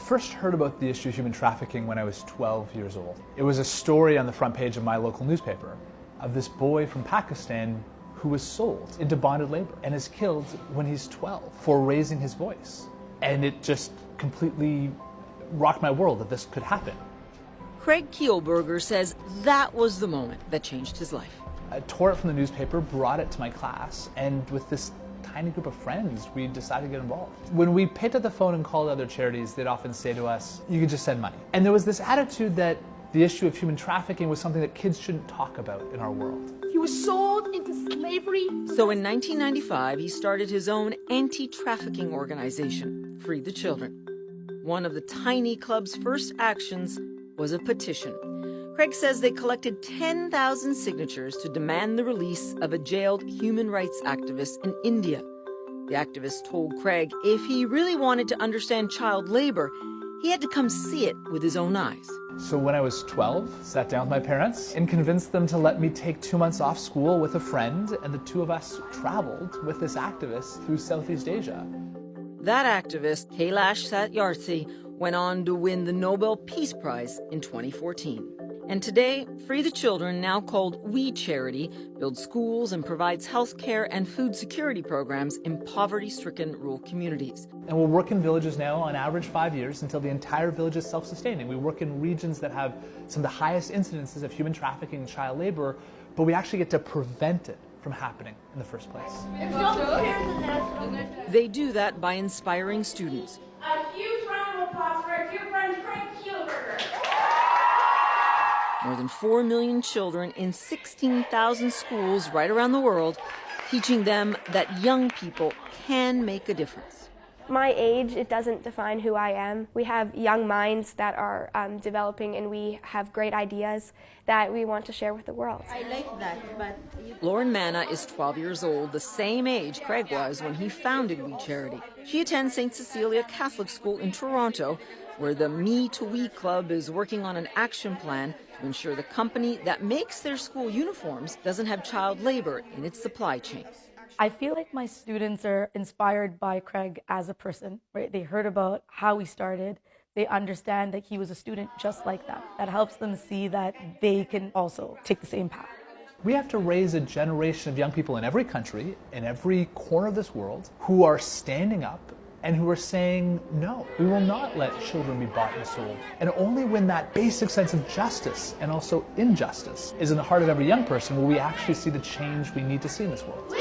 first heard about the issue of human trafficking when I was 12 years old. It was a story on the front page of my local newspaper of this boy from Pakistan who was sold into bonded labor and is killed when he's 12 for raising his voice. And it just completely rocked my world that this could happen. Craig Kielburger says that was the moment that changed his life. I tore it from the newspaper, brought it to my class, and with this tiny group of friends, we decided to get involved. When we picked up the phone and called other charities, they'd often say to us, you can just send money. And there was this attitude that the issue of human trafficking was something that kids shouldn't talk about in our world. He was sold into slavery. So in 1995, he started his own anti-trafficking organization, Free the Children. One of the tiny club's first actions was a petition. Craig says they collected 10,000 signatures to demand the release of a jailed human rights activist in India. The activist told Craig if he really wanted to understand child labor, he had to come see it with his own eyes. So when I was 12, sat down with my parents and convinced them to let me take 2 months off school with a friend, and the two of us traveled with this activist through Southeast Asia. That activist, Kailash Satyarthi, went on to win the Nobel Peace Prize in 2014. And today, Free the Children, now called We Charity, builds schools and provides health care and food security programs in poverty-stricken rural communities. And we'll work in villages now on average 5 years until the entire village is self-sustaining. We work in regions that have some of the highest incidences of human trafficking and child labor, but we actually get to prevent it from happening in the first place. They do that by inspiring students. A huge round of applause for our dear friend Craig Kielburger. More than 4 million children in 16,000 schools right around the world, teaching them that young people can make a difference. My age, it doesn't define who I am. We have young minds that are developing, and we have great ideas that we want to share with the world. I like that, but... Lauren Manna is 12 years old, the same age Craig was when he founded We Charity. She attends St. Cecilia Catholic School in Toronto, where the Me to We Club is working on an action plan to ensure the company that makes their school uniforms doesn't have child labor in its supply chain. I feel like my students are inspired by Craig as a person, right? They heard about how he started. They understand that he was a student just like them. That helps them see that they can also take the same path. We have to raise a generation of young people in every country, in every corner of this world, who are standing up and who are saying, no, we will not let children be bought and sold. And only when that basic sense of justice and also injustice is in the heart of every young person will we actually see the change we need to see in this world.